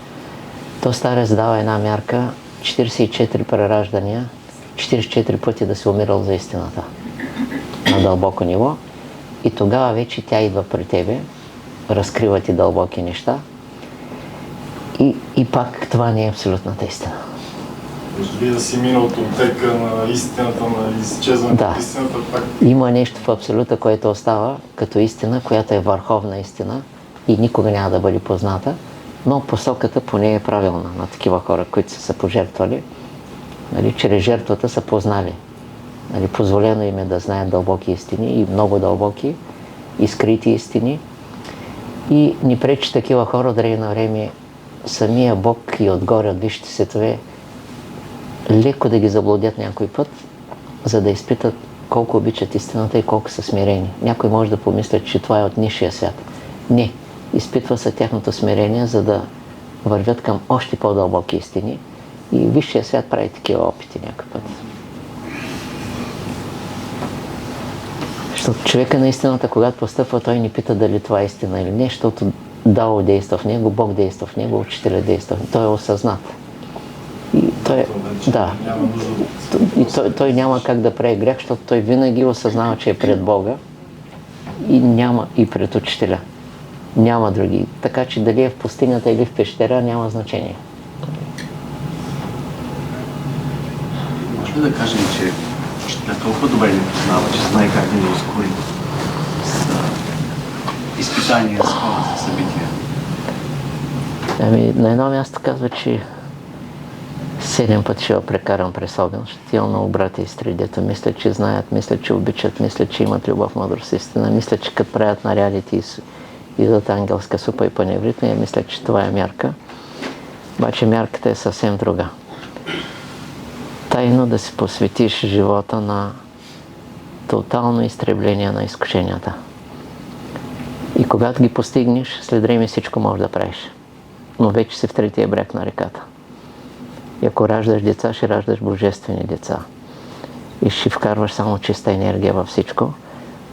То старец дава една мярка, 44 прераждания, 44 пъти да си умирал за истината на дълбоко ниво и тогава вече тя идва при тебе, разкрива ти дълбоки неща и пак това не е абсолютната истина. Може би да си минал от отека на истината, на изчезването на истината, пак... Има нещо в абсолюта, което остава като истина, която е върховна истина и никога няма да бъде позната, но посоката поне е правилна на такива хора, които са се пожертвали. Нали, чрез жертвата са познали. Нали, позволено им е да знаят дълбоки истини и много дълбоки и скрити истини. И ни пречи такива хора от време на време самия Бог и отгоре от висшите светове леко да ги заблудят някой път, за да изпитат колко обичат истината и колко са смирени. Някой може да помисля, че това е от нисшия свят. Не. Изпитва се тяхното смирение, за да вървят към още по-дълбоки истини. И висшия свят прави такива опити някой път. Защото човека на истината, когато постъпва, той ни пита дали това е истина или не, защото Дао действа в него, Бог действа в него, Учителя действа в него. Той е осъзнат. И той няма как да прави грех, защото той винаги осъзнава, че е пред Бога и няма и пред Учителя. Няма други. Така че дали е в пустинята или в пещера, няма значение. Може ли да кажем, че Учителя толкова добре ни познава, че знае как да ни ускори с изпитания, с хората, събития? На едно място казва, че 7 пъти ще прекарам през огън, ще имам много брати и сестри, дето мислят, че знаят, мислят, че обичат, мислят, че имат любов, мъдрост, истина, мислят, че като правят нарядите и идват ангелска супа и паневритми, мислят, че това е мярка. Обаче мярката е съвсем друга. Тайно да си посветиш живота на тотално изтребление на изкушенията. И когато ги постигнеш, след време всичко можеш да правиш. Но вече си в третия бряг на реката. И ако раждаш деца, ще раждаш божествени деца. И ще вкарваш само чиста енергия във всичко.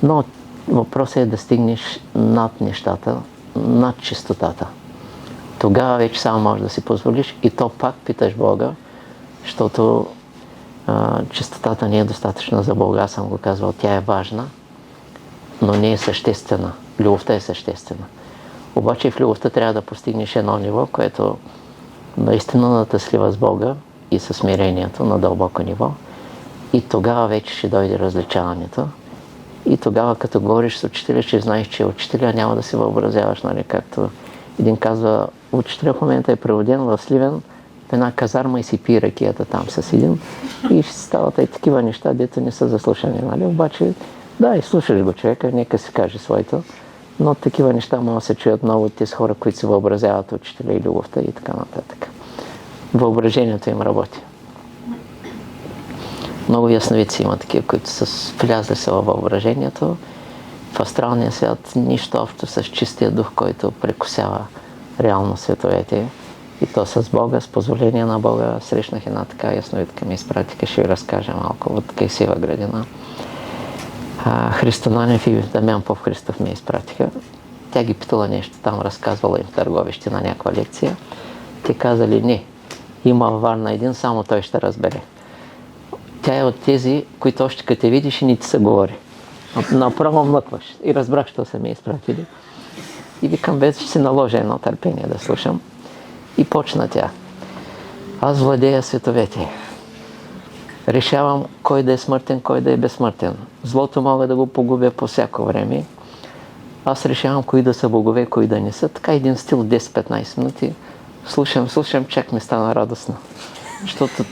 Но въпросът е да стигнеш над нещата, над чистотата. Тогава вече само можеш да си позволиш и то пак питаш Бога, защото чистотата не е достатъчна за Бога, аз съм го казвал, тя е важна, но не е съществена. Любовта е съществена. Обаче в любовта трябва да постигнеш едно ниво, което наистина да те слива с Бога и със смирението на дълбоко ниво. И тогава вече ще дойде различаването. И тогава, като говориш с учителя, ще знаеш, че учителя няма да се въобразяваш, нали, както един казва, учителя в момента е преводен в Сливен в една казарма и си пие ракията там с един и ще стават и такива неща, дето не са заслушани, нали, обаче да, и слушаш го човека, нека си каже своето, но такива неща могат да се чуят много от тези хора, които се въобразяват учителя и любовта и така нататък. Въображението им работи. Много ясновидци има такива, които са влязли се във въображението. В астралния свят нищо общо с чистия дух, който прекусява реално световете. И то с Бога, с позволение на Бога. Срещнах една така ясновидка, ми изпратиха, ще ви разкажа малко от Кайсиева градина. Христо Нанев и Дамян Попхристов ми изпратиха. Тя ги питала нещо там, разказвала им в Търговище на някаква лекция. Те казали, не, има във Варна един, само той ще разбере. Тя е от тези, които още като те видиш и ни ти се говори. Направо млъкваш. И разбрах, що са ми изпратили. И викам, без ще се наложа едно търпение да слушам. И почна тя. Аз владея световете. Решавам кой да е смъртен, кой да е безсмъртен. Злото мога да го погубя по всяко време. Аз решавам кои да са богове, кои да не са. Така един стил 10-15 минути. Слушам, чак ми стана радостно. Защото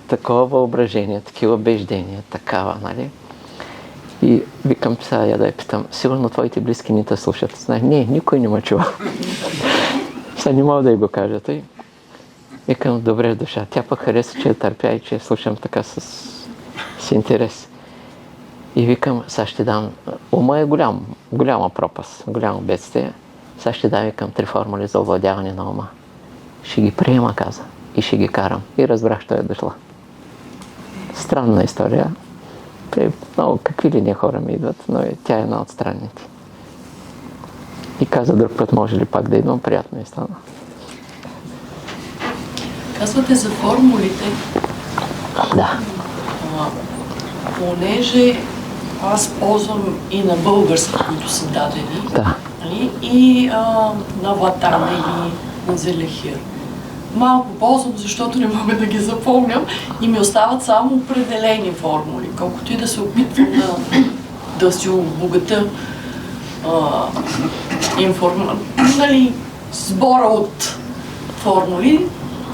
такова въображение, такива убеждения, такава, нали? И викам, сега я да я питам, сигурно твоите близки не те слушат. Знаеш, не, никой не ме чува. Сега не мога да й го кажа. Тъй. Викам, добре душа. Тя пък хареса, че я търпя и че я слушам така с интерес. И викам, сега ще дам, ума е голяма пропаст, голямо бедствие. Сега ще дам, викам, 3 формули за овладяване на ума. Ще ги приема, каза, и ще ги карам. И разбрах, що е дошла. Странна история. Много какви ли не хора ми идват, но тя е една от странните. И каза друг път, може ли пак да идвам, приятно и стана. Казвате за формулите. Да. Понеже аз ползвам и на български, които са дадени, Да. и на Ватана или на Зелехир. Малко ползвам, защото не мога да ги запомням и ми остават само определени формули. Колкото и да се опитвам да си обогата сбора от формули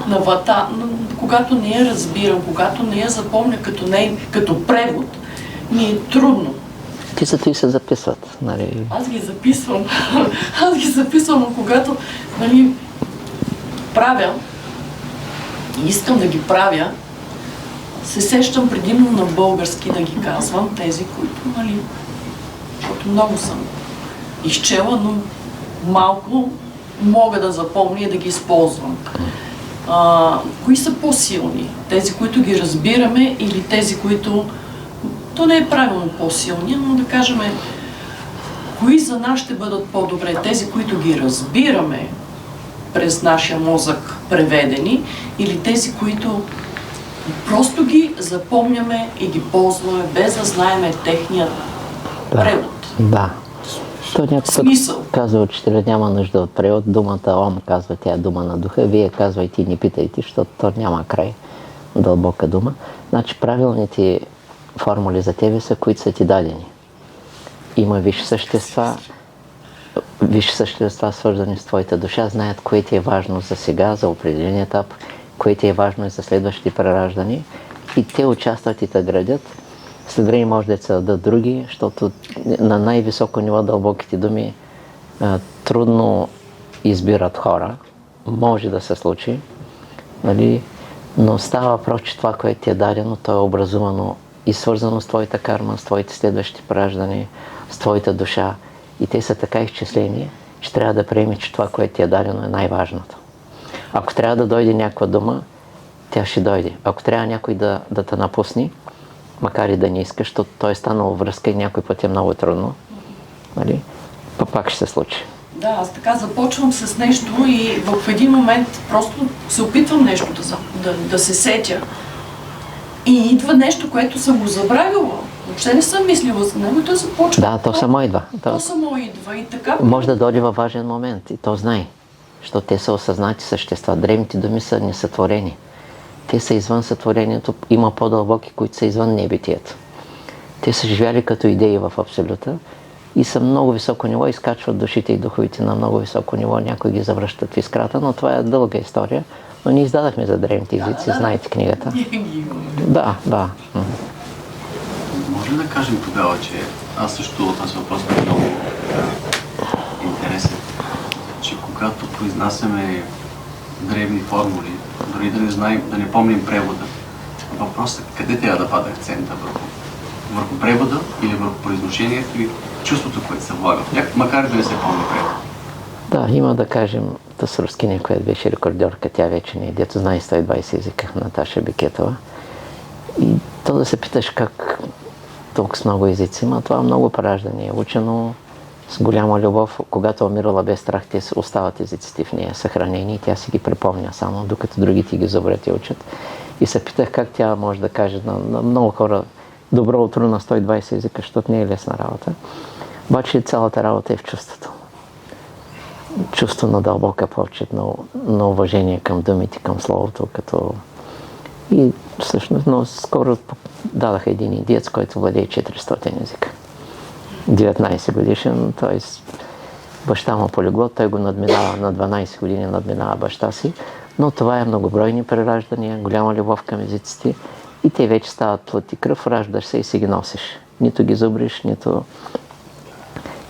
на Ватана, когато не я разбирам, когато не я запомня като превод, ми е трудно. Ти зато и се записват, нали? Аз ги записвам, но когато, нали, правя и искам да ги правя, се сещам предимно на български да ги казвам, тези, които, нали, защото много съм изчела, но малко мога да запомня и да ги използвам. Кои са по-силни? Тези, които ги разбираме, или тези, които... То не е правилно по-силни, но да кажем, кои за нас ще бъдат по-добре? Тези, които ги разбираме през нашия мозък преведени, или тези, които просто ги запомняме и ги ползваме, без да знаеме техният превод? Да. То някой Смисъл. път казва учителя, няма нужда от превод. Думата Ом, казва, тя е дума на духа. Вие казвайте и не питайте, защото то няма край. Дълбока дума. Значи правилните формули за тебе са, които са ти дадени. Има висши същества, свързани с твоята душа, знаят кое ти е важно за сега, за определен етап, кое ти е важно и за следващите прераждания. И те участват и те градят. След време може да се дадат други, защото на най-високо ниво дълбоките думи трудно избират хора. Може да се случи, нали? Но става въпрос, че това, което ти е дадено, то е образувано и свързано с твоята карма, с твоите следващи пораждания, с твоята душа. И те са така изчислени, че трябва да приеме, че това, което ти е дадено, е най-важното. Ако трябва да дойде някаква дума, тя ще дойде. Ако трябва някой да те напусне, макар и да не искаш, защото той е станал връзка и някой път е много трудно, нали? Пак ще се случи. Да, аз така започвам с нещо и в един момент просто се опитвам нещо да се сетя. И идва нещо, което съм го забравила. Въобще не съм мислила за него и той започва. Да, то само идва. То само идва и така. Може да дойде във важен момент и то знае. Защото те са осъзнати същества. Древните думи са несътворени. Те са извън сътворението. Има по-дълбоки, които са извън небитието. Те са живяли като идеи в абсолюта и са много високо ниво, изкачват душите и духовите на много високо ниво. Някои ги завръщат в искрата, но това е дълга история. Но ние издадахме за древните езици, знаете книгата. Да. Може ли да кажем тогава, че аз също този въпрос е много интересен, че когато произнасяме древни формули, дори да не знаем, да не помним превода, въпросът е къде трябва да пада акцента върху превода или върху произношението или чувството, което се влага в тях, макар да не се помни превода. Да, има да кажем, с руски, която беше рекордьорка, тя вече не е, дето знае 120 езика, Наташа Бекетова. И то да се питаш как толкова много езици има, това много пораждане е учено с голяма любов. Когато умирала без страх, те остават езиците в нея съхранени и тя си ги припомня само, докато другите ги забравят и учат. И се питах как тя може да каже на много хора добро утро на 120 езика, защото не е лесна работа. Обаче цялата работа е в чувството. чувство на дълбока почет, на уважение към думите, към словото, като... И всъщност, но скоро дадаха един индиец, който владее 400 езика. 19 годишен, т.е. баща му полиглот, той го надминава на 12 години, надминава баща си, но това е многобройни прераждания, голяма любов към езиците и те вече стават плът и кръв, раждаш се и си ги носиш. Нито ги зубриш, нито...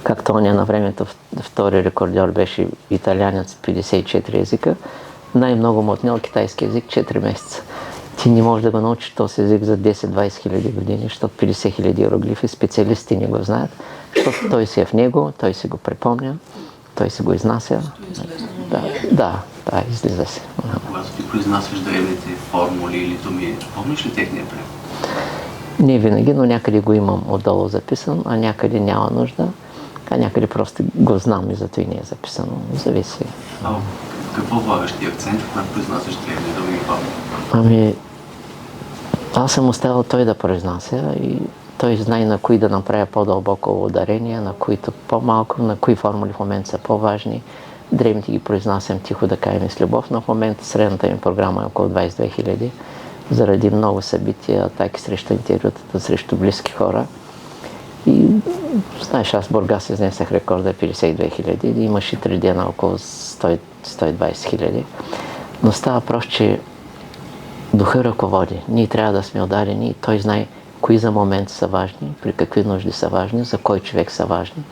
Както оня на времето втори рекордьор беше италянец 54 езика, най-много му отнел китайски език 4 месеца. Ти не можеш да го научиш този език за 10-20 хиляди години, защото 50 хиляди иероглифи, специалисти не го знаят, защото той си е в него, той си го припомня, той си го изнася. Да, излиза се. Когато ти произнасяш древните формули или думи, помниш ли техния превод? Не винаги, но някъде го имам отдолу записан, а някъде няма нужда, а някъде просто го знам и зато и не е записано. Зависи. А какво влагаш ти акцент, когато произнасяш древни думи и формули? Ами, аз съм оставил той да произнася и той знае на кои да направя по-дълбоко ударение, на които по-малко, на кои формули в момента са по-важни. Древните ги произнасям тихо, да кажем, с любов, но в момента средната ми програма е около 22 000, заради много събития, атаки срещу интервютата, срещу близки хора. И знаеш, аз в Бургас изнесах рекорда 52 000 и имаше 3 дена около 120 000. Но става просто, че духа ръководи. Ние трябва да сме ударени и той знае кои за момент са важни, при какви нужди са важни, за кой човек са важни.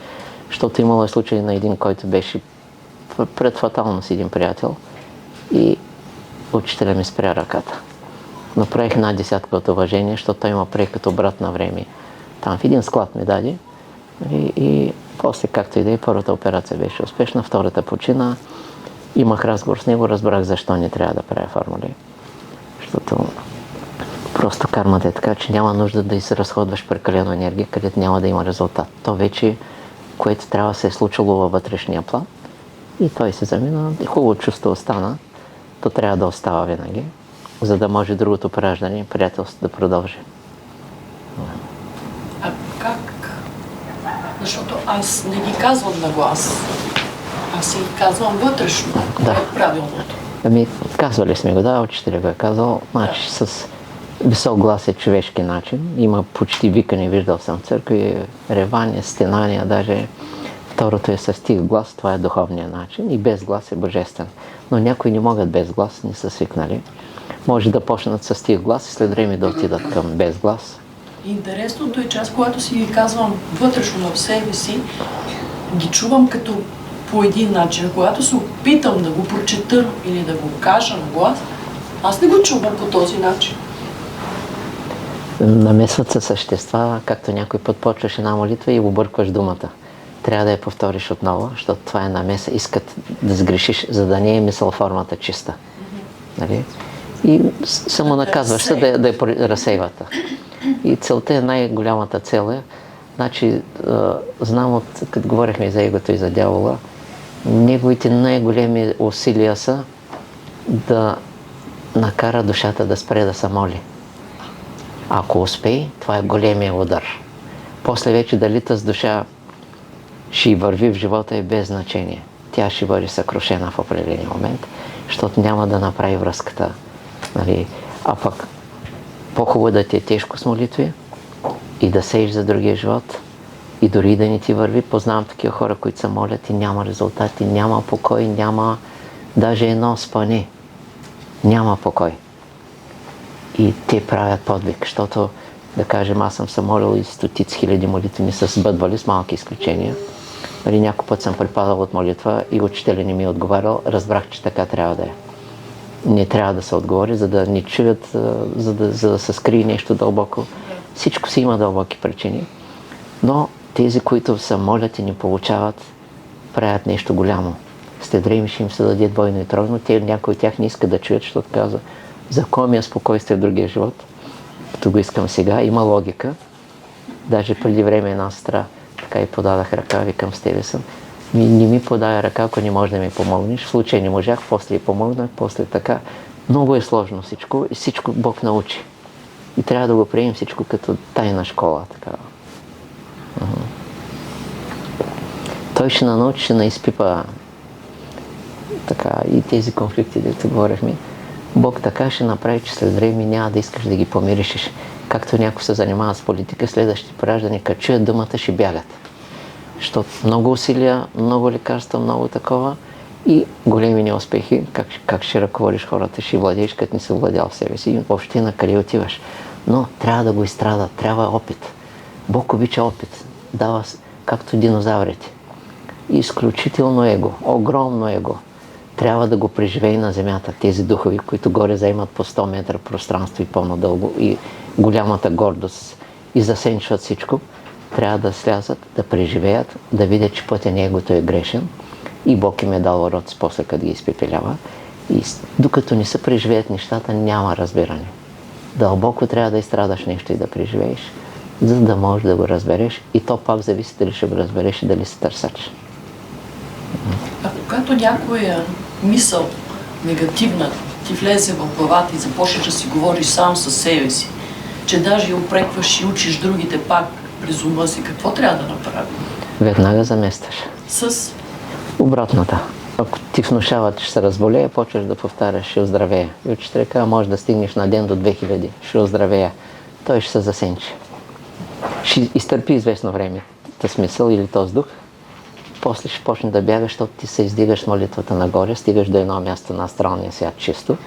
Защото имало е случай на един, който беше пред фатално с един приятел и учителя ми спря ръката. Направих една десятка от уважение, защото той има прие като брат на време. Там в един склад ми даде и после, както и да е, първата операция беше успешна, втората почина. Имах разговор с него, разбрах защо не трябва да правя формули. Защото просто кармата е така, че няма нужда да изразходваш прекалено енергия, където няма да има резултат. То вече, което трябва да се е случило във вътрешния план и той се замина, хубаво чувство остана, то трябва да остава винаги, за да може другото пораждане, приятелство да продължи. А как? Защото аз не ги казвам на глас. Аз си ги казвам вътрешно. Да. Е правилното. Ами, казвали сме го, да, учителя го е казал. Значи, с висок глас е човешки начин. Има почти викане, виждал съм в църкви, ревание, стенания, даже второто е с тих глас, това е духовния начин и без глас е божествен. Но някои не могат без глас, не са свикнали. Може да почнат с тих глас и след време да отидат към без глас. Интересното е, че аз, когато си ги казвам вътрешно в себе си, ги чувам като по един начин. Когато се опитам да го прочета или да го кажа на глас, аз не го чувам по този начин. Намесват се същества, както някой път почваш една молитва и объркваш думата. Трябва да я повториш отново, защото това е намеса. Искат да сгрешиш, за да не е мисъл формата чиста. Нали? И само наказваш се да я разсейвате. И целта е най-голямата цел е. Значи, знам, като говорихме за егото и за дявола, неговите най-големи усилия са да накара душата да спре да се моли. Ако успее, това е големия удар. После вече дали тази душа ще върви в живота е без значение. Тя ще бъде съкрушена в определен момент, защото няма да направи връзката. Нали? А пък по-хубаво да ти е тежко с молитви и да сееш за другия живот и дори да не ти върви. Познавам такива хора, които се молят и няма резултати, няма покой, няма даже едно спане. Няма покой. И те правят подвиг, защото, да кажем, аз съм се молил и стотици хиляди молитви ми са сбъдвали с малки изключения. Нали, някой път съм припадал от молитва и учителя не ми е отговарял, разбрах, че така трябва да е. Не трябва да се отговори, за да не чуят, за да се скрие нещо дълбоко. Всичко си има дълбоки причини, но тези, които се молят и не получават, правят нещо голямо. След време ще им се даде двойно и тройно. Някои от тях не искат да чуят, защото казва, за кой ми е спокойствие в другия живот, като го искам сега, има логика. Даже преди време една сестра така и подадах ръка, викам с тебе съм. Не ми подай ръка, ако не можеш да ми помогнеш. В случай не можах, после и помогнах, после така. Много е сложно всичко и всичко Бог научи. И трябва да го приемем всичко като тайна школа. Такава. Той ще научи, ще наизпипа така и тези конфликти, дето говорихме, Бог така ще направи, че след време няма да искаш да ги помиришеш. Както някой се занимава с политика, следващите граждани, като чуят думата, ще бягат. Защото много усилия, много лекарства, много такова и големи неуспехи, как ще ръководиш хората, ще владееш, като не си владял себе си и въобще на къде отиваш. Но трябва да го изстрадат, трябва опит. Бог обича опит, дава както динозаврите. Изключително его, огромно его. Трябва да го преживее на земята. Тези духови, които горе заемат по 100 метра пространство и по-надълго и голямата гордост и засенчват всичко, трябва да слязат, да преживеят, да видят, че пътя негото е грешен и Бог им е дал род после, като ги изпепелява. И докато не се преживеят нещата, няма разбиране. Дълбоко трябва да изстрадаш нещо и да преживееш, за да можеш да го разбереш и то пак зависи дали ще го разбереш и дали се търсач. А когато някоя мисъл негативна ти влезе в главата и започнеш да си говориш сам със себе си, че даже опрекваш и учиш другите пак през ума си, какво трябва да направи? Веднага заместваш. С Обратната. Ако ти внушават, че ще се разболее, почваш да повтаряш, ще оздравея. И учителя казва, може да стигнеш на ден до 2000, ще оздравея. Той ще се засенчи. Ще изтърпи известно време тази мисъл или този дух. После ще почне да бягаш, защото ти се издигаш с молитвата нагоре, стигаш до едно място на астралния свят чисто.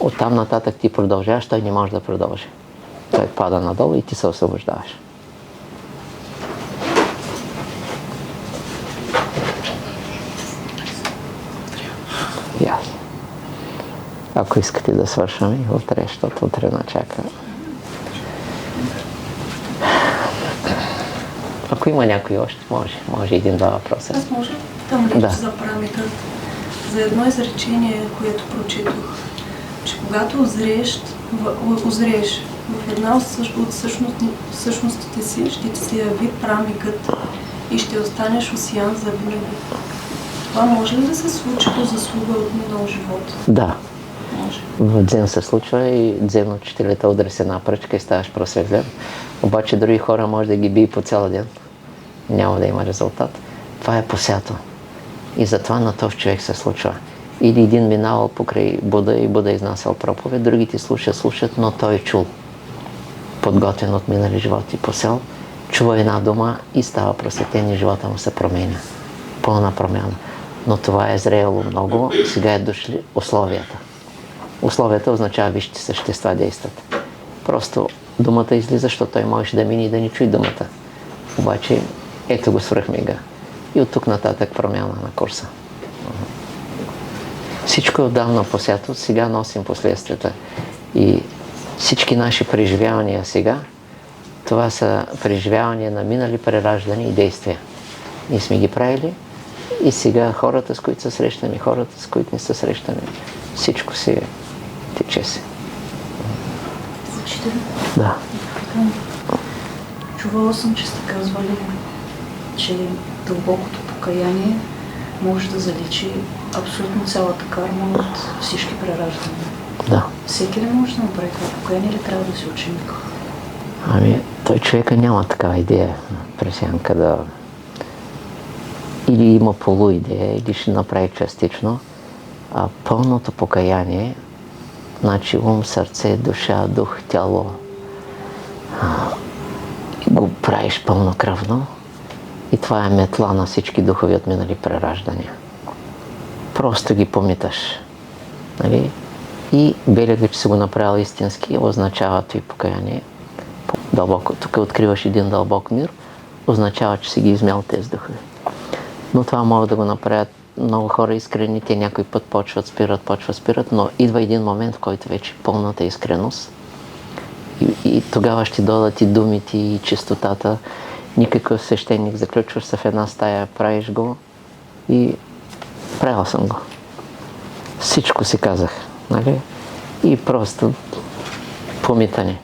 Оттам нататък ти продължаваш, той не може да продължи. Той пада надолу и ти се освобождаваш. Ясно. Ако искате да свършваме утре, защото утре начака. Ако има някой още, може един-два въпроса. Аз може там нещо за паметът. За едно изречение, което прочетох, че когато озрееш в една от същностите си, ще ти се яви прамикът и ще останеш осиян за винаги. Това може ли да се случи по заслуга от минал живот? Да. Може. В дзен се случва и дзен учителята удари с една пръчка и ставаш просветлен. Обаче други хора може да ги бие по цял ден. Няма да има резултат. Това е посято. И затова на този човек се случва. Или един минавал покрай Буда и Буда изнасял проповед, другите слушат, но той е чул. Подготвен от минали животи по сел, чува една дума и става просветен и живота му се променя. Пълна промяна. Но това е зрело много, сега е дошли условията. Условията означава висшите същества действат. Просто думата излиза, защото той можеше да мине и да не чуе думата. Обаче ето го свръхмига. И от тук нататък промяна на курса. Всичко е отдавна посято, сега носим последствията. И всички наши преживявания сега, това са преживявания на минали прераждани и действия. Ние сме ги правили и сега хората, с които се срещаме, хората, с които не се срещаме, всичко си тече се. Учител? Да. Чувала съм, че сте казвали, че дълбокото покаяние може да заличи абсолютно цялата карма от всички прераждания. Да. Всеки ли може да направи това покаяние или трябва да си ученик? Ами, той човека няма такава идея, пресянка, да или има полуидея, или ще направи частично, а пълното покаяние, значи ум, сърце, душа, дух, тяло, го правиш пълнокръвно и това е метла на всички духови отминали прераждания. Просто ги помиташ. Нали? И белега, че си го направил истински, означава това покаяние. Дълбоко. Тук откриваш един дълбок мир, означава, че си ги измял тези духови. Но това могат да го направят много хора искрени, те някой път почват, спират, но идва един момент, в който вече пълната искреност и тогава ще дойдат и думите, и чистотата. Никакъв свещеник, заключваш се в една стая, правиш го и правил съм го. Всичко си казах, нали? И просто помитане.